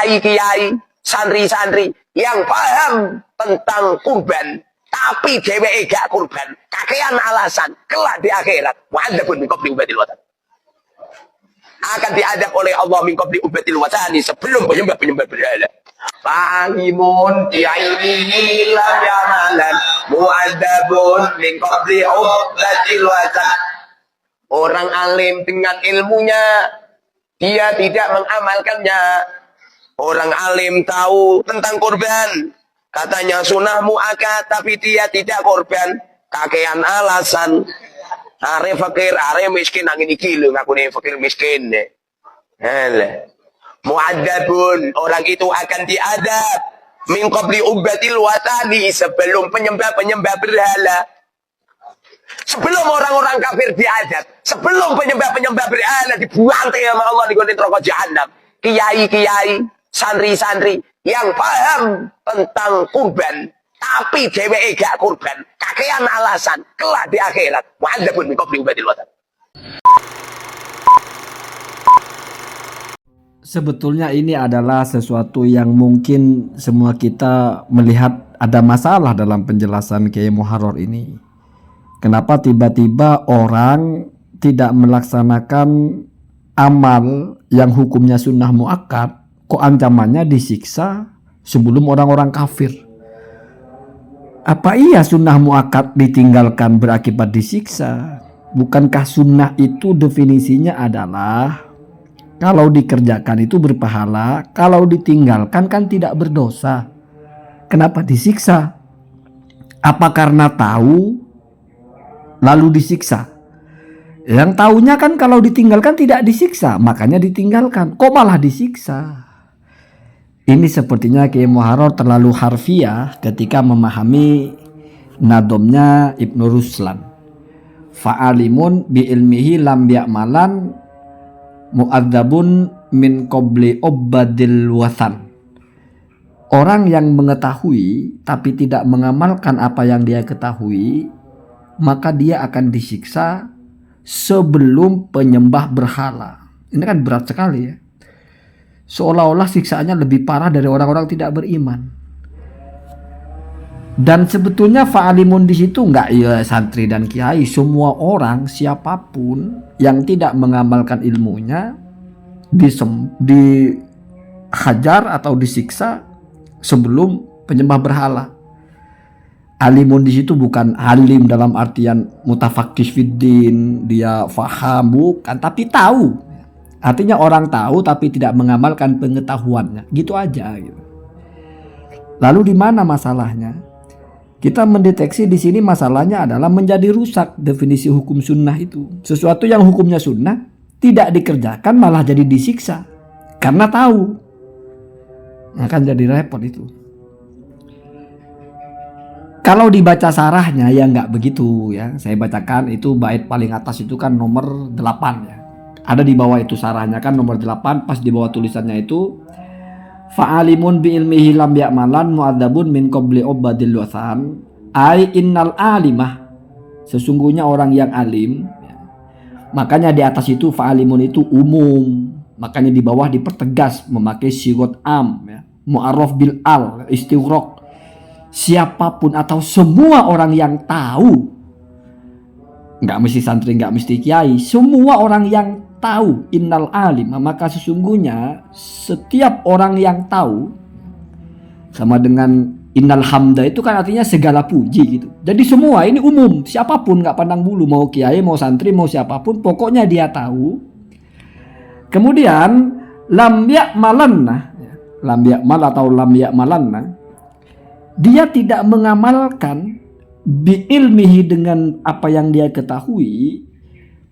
kiai-kiai, santri-santri yang paham tentang kurban, tapi dheweke gak kurban, kakean alasan, kelak di akhirat, wa'adzabun min qabli ubatil watan. Akan diadab oleh Allah min qabli ubatil watani, sebelum penyembah-penyembah berhala. Fahimun bi'ilmihi lam ya'malan, mu'adzabun min qabli ubatil watan. Orang alim dengan ilmunya, dia tidak mengamalkannya. Orang alim tahu tentang kurban, katanya sunnah mu'akkad, tapi dia tidak kurban, kakean alasan. Are fakir, are miskin, angin iki lho ngaku nih fakir miskin. Mu'adzabun, orang itu akan diadab min qabli ubatil watani, sebelum penyembah-penyembah berhala. Sebelum orang-orang kafir diadab, sebelum penyembah-penyembah berhala dibuantai sama Allah di neraka jahanam, kiai-kiai, santri-santri yang paham tentang kurban, tapi dheweke gak kurban, kakean alasan, kelak di akhirat, wa'adzabun min qabli ubatil watan. Sebetulnya ini adalah sesuatu yang mungkin semua kita melihat ada masalah dalam penjelasan Kiai Muharrar ini. Kenapa tiba-tiba orang tidak melaksanakan amal yang hukumnya sunnah mu'akkad, kok ancamannya disiksa sebelum orang-orang kafir? Apa iya sunnah mu'akkad ditinggalkan berakibat disiksa? Bukankah sunnah itu definisinya adalah kalau dikerjakan itu berpahala, kalau ditinggalkan kan tidak berdosa? Kenapa disiksa? Apa karena tahu lalu disiksa? Yang taunya kan kalau ditinggalkan tidak disiksa, makanya ditinggalkan. Kok malah disiksa? Ini sepertinya Kiai Muharrar terlalu harfiah ketika memahami nadomnya Ibnu Ruslan. Fa'alimun bi ilmihi lam ya'malan mu'adzabun min qabli ubadil wathan. Orang yang mengetahui tapi tidak mengamalkan apa yang dia ketahui, maka dia akan disiksa sebelum penyembah berhala. Ini kan berat sekali ya. Seolah-olah siksaannya lebih parah dari orang-orang tidak beriman. Dan sebetulnya fa'alimun di situ enggak ya santri dan kiai, semua orang siapapun yang tidak mengamalkan ilmunya dihajar atau disiksa sebelum penyembah berhala. Alimun di situ bukan alim dalam artian mutafaqih fiddin, dia faham, bukan, tapi tahu. Artinya orang tahu tapi tidak mengamalkan pengetahuannya, gitu aja gitu. Lalu di mana masalahnya? Kita mendeteksi di sini masalahnya adalah menjadi rusak definisi hukum sunnah itu. Sesuatu yang hukumnya sunnah tidak dikerjakan malah jadi disiksa karena tahu. Akan jadi repot itu. Kalau dibaca sarahnya ya nggak begitu ya. Saya bacakan itu bait paling atas itu kan nomor 8 ya. Ada di bawah itu sarahnya kan nomor 8, pas di bawah tulisannya itu fa'alimun bi ilmihi lam ya'malan mu'adzabun min qabli ubadil wathan. Ai innal alimah, sesungguhnya orang yang alim ya. Makanya di atas itu fa'alimun itu umum, makanya di bawah dipertegas memakai sigot am ya. Mu'arraf bil al istighraq, siapapun atau semua orang yang tahu, nggak mesti santri, nggak mesti kiai, semua orang yang tahu, innal alim, maka sesungguhnya setiap orang yang tahu, sama dengan innal hamda itu kan artinya segala puji gitu. Jadi semua ini umum, siapapun nggak pandang bulu, mau kiai, mau santri, mau siapapun, pokoknya dia tahu. Kemudian lam ya'malanna, lam ya'mal atau lam ya'malanna, dia tidak mengamalkan bi ilmihi dengan apa yang dia ketahui.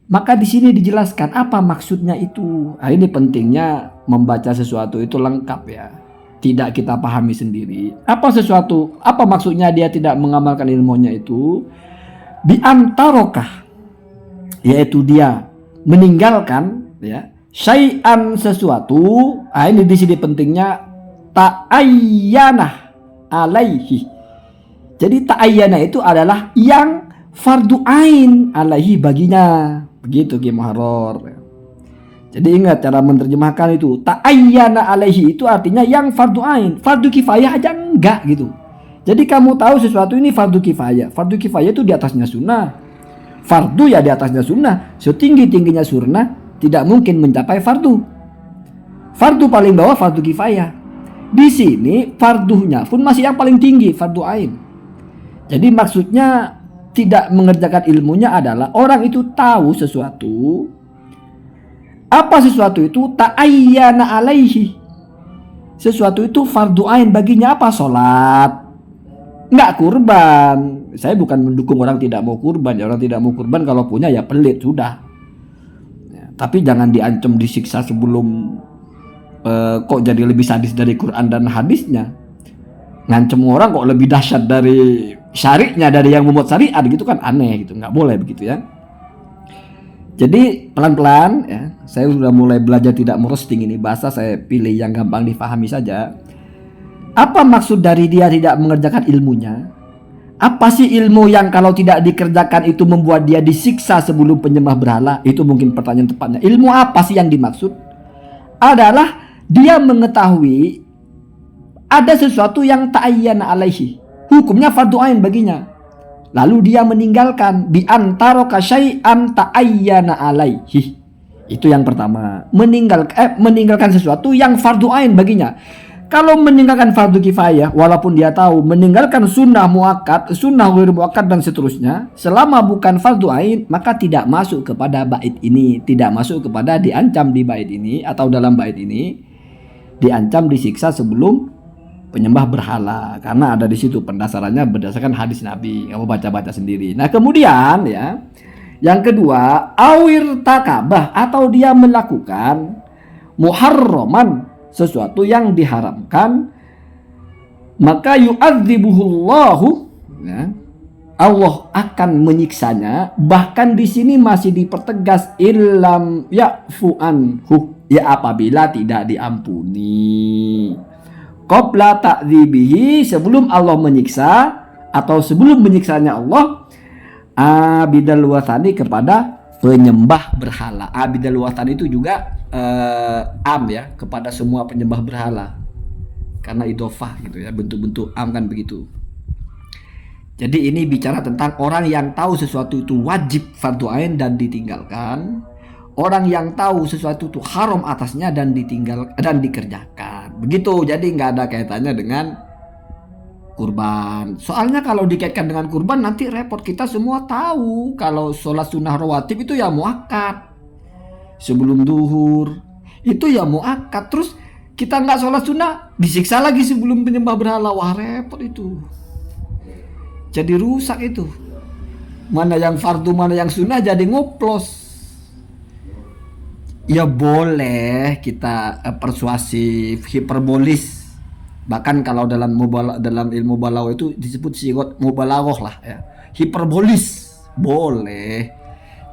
Maka di sini dijelaskan apa maksudnya itu. Nah, ini pentingnya membaca sesuatu itu lengkap ya. Tidak kita pahami sendiri. Apa maksudnya dia tidak mengamalkan ilmunya itu? Bi antarokah, yaitu dia meninggalkan ya syai'an sesuatu. Nah, ini di sini pentingnya ta'ayyanah alaihi. Jadi ta'ayyana itu adalah yang fardu ain alaihi baginya. Begitu Kiai Muharrar. Jadi ingat cara menerjemahkan itu. Ta'ayyana alaihi itu artinya yang fardu ain. Fardu kifayah aja enggak gitu. Jadi kamu tahu sesuatu ini fardu kifayah. Fardu kifayah itu di atasnya sunnah. Fardu ya di atasnya sunnah. Setinggi-tingginya sunnah tidak mungkin mencapai fardu. Fardu paling bawah fardu kifayah. Di sini fardunya pun masih yang paling tinggi, fardu ain. Jadi maksudnya tidak mengerjakan ilmunya adalah orang itu tahu sesuatu. Apa sesuatu itu? Ta'ayyana alaihi. Sesuatu itu fardu ain baginya apa? Salat. Enggak kurban. Saya bukan mendukung orang tidak mau kurban. Ya, orang tidak mau kurban kalau punya ya pelit sudah. Ya, tapi jangan diancam disiksa sebelum kok jadi lebih sadis dari Quran dan hadisnya. Ngancem orang kok lebih dahsyat dari syariatnya, dari yang membuat syariat gitu kan aneh gitu. Enggak boleh begitu ya. Jadi pelan-pelan ya, saya sudah mulai belajar tidak merosting ini, bahasa saya pilih yang gampang difahami saja. Apa maksud dari dia tidak mengerjakan ilmunya? Apa sih ilmu yang kalau tidak dikerjakan itu membuat dia disiksa sebelum penyembah berhala? Itu mungkin pertanyaan tepatnya. Ilmu apa sih yang dimaksud? Adalah dia mengetahui ada sesuatu yang ta'ayyana alaihi. Hukumnya fardu ain baginya. Lalu dia meninggalkan bi antara kasyai'an ta'ayyana alaihi. Itu yang pertama. Meninggalkan sesuatu yang fardu ain baginya. Kalau meninggalkan fardu kifayah, walaupun dia tahu meninggalkan sunnah muakkad, sunnah ghair muakkad dan seterusnya, selama bukan fardu ain, maka tidak masuk kepada bait ini, tidak masuk kepada diancam di bait ini atau dalam bait ini, diancam disiksa sebelum penyembah berhala, karena ada di situ pendasarannya berdasarkan hadis Nabi. Kamu baca-baca sendiri. Nah kemudian ya, yang kedua, awir takabah atau dia melakukan muharraman, sesuatu yang diharamkan, maka yu'adzibuhullahu, ya, Allah akan menyiksanya. Bahkan di sini masih dipertegas illam ya'fu anhu, ya apabila tidak diampuni. Qabla ta'dzibihi, sebelum Allah menyiksa atau sebelum menyiksanya Allah, abidal wathani, kepada penyembah berhala. Abidal wathani itu juga am ya, kepada semua penyembah berhala, karena idofah gitu ya, bentuk-bentuk am kan begitu. Jadi ini bicara tentang orang yang tahu sesuatu itu wajib fardu ain dan ditinggalkan, orang yang tahu sesuatu itu haram atasnya dan ditinggal dan dikerjakan. Begitu. Jadi nggak ada kaitannya dengan kurban. Soalnya kalau dikaitkan dengan kurban nanti repot. Kita semua tahu kalau sholat sunnah rawatib itu ya muakkad. Sebelum duhur itu ya muakkad. Terus kita nggak sholat sunnah disiksa lagi sebelum penyembah berhala. Wah repot itu. Jadi rusak itu. Mana yang fardu mana yang sunnah jadi ngoplos. Ya boleh kita persuasif, hiperbolis. Bahkan kalau dalam ilmu balaghah itu disebut sigot mubalaghah lah ya. Hiperbolis boleh.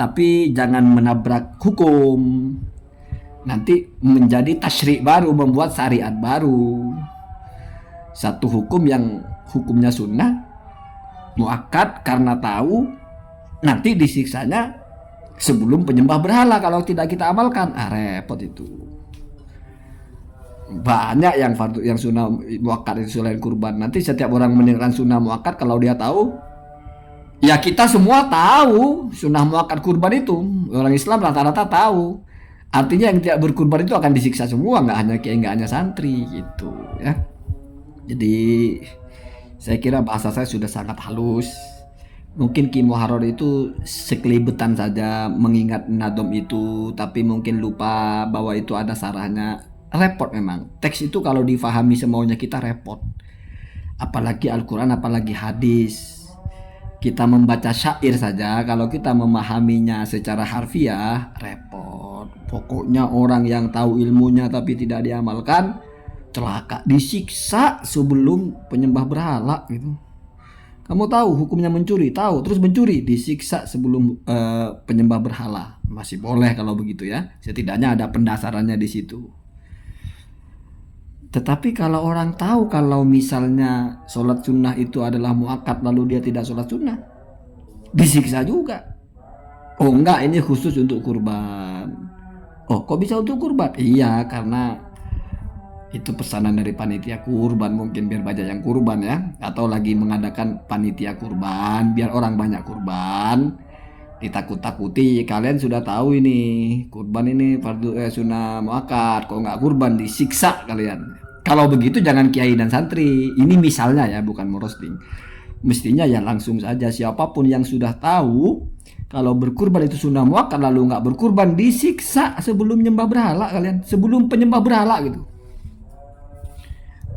Tapi jangan menabrak hukum. Nanti menjadi tasyri' baru, membuat syariat baru. Satu hukum yang hukumnya sunnah muakkad karena tahu, nanti disiksanya sebelum penyembah berhala kalau tidak kita amalkan. Repot itu. Banyak yang fardu, yang sunnah muakkad itu selain kurban. Nanti setiap orang meninggalkan sunnah muakkad kalau dia tahu, ya kita semua tahu sunnah muakkad kurban itu. Orang Islam rata-rata tahu. Artinya yang tidak berkurban itu akan disiksa semua, nggak hanya kiai, nggak hanya santri gitu ya. Jadi saya kira bahasa saya sudah sangat halus. Mungkin Ki Muharrar itu sekelibetan saja mengingat nadom itu, tapi mungkin lupa bahwa itu ada sarahnya. Repot memang. Teks itu kalau difahami semaunya kita repot. Apalagi Al-Quran, apalagi hadis. Kita membaca syair saja, kalau kita memahaminya secara harfiah, repot. Pokoknya orang yang tahu ilmunya tapi tidak diamalkan, celaka, disiksa sebelum penyembah berhala gitu. Kamu tahu hukumnya mencuri, tahu, terus mencuri, disiksa sebelum penyembah berhala. Masih boleh kalau begitu ya. Setidaknya ada pendasarannya di situ. Tetapi kalau orang tahu kalau misalnya sholat sunnah itu adalah muakkad lalu dia tidak sholat sunnah, disiksa juga. Oh enggak, ini khusus untuk kurban. Oh, kok bisa untuk kurban? Iya, karena itu pesanan dari panitia kurban, mungkin biar banyak yang kurban ya, atau lagi mengadakan panitia kurban biar orang banyak kurban, ditakut-takuti. Kalian sudah tahu ini kurban ini fardu sunnah muakkad, kok nggak kurban disiksa kalian. Kalau begitu jangan kiai dan santri, ini misalnya ya, bukan merosting. Mestinya ya langsung saja siapapun yang sudah tahu kalau berkurban itu sunnah muakkad lalu nggak berkurban disiksa sebelum nyembah berhala kalian, sebelum penyembah berhala gitu.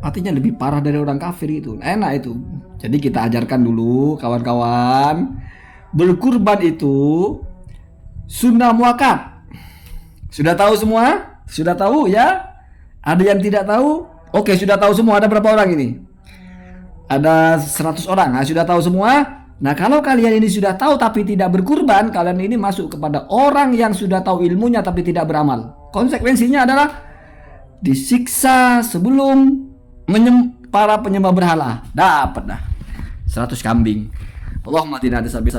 Artinya lebih parah dari orang kafir itu. Enak itu. Jadi kita ajarkan dulu kawan-kawan, berkurban itu sunnah muakkad. Sudah tahu semua? Sudah tahu ya? Ada yang tidak tahu? Oke, sudah tahu semua. Ada berapa orang ini? Ada 100 orang. Nah, sudah tahu semua? Nah, kalau kalian ini sudah tahu tapi tidak berkurban, kalian ini masuk kepada orang yang sudah tahu ilmunya tapi tidak beramal. Konsekuensinya adalah disiksa sebelum para penyembah berhala. Dapat dah 100 kambing. Allahumma tina ada sabi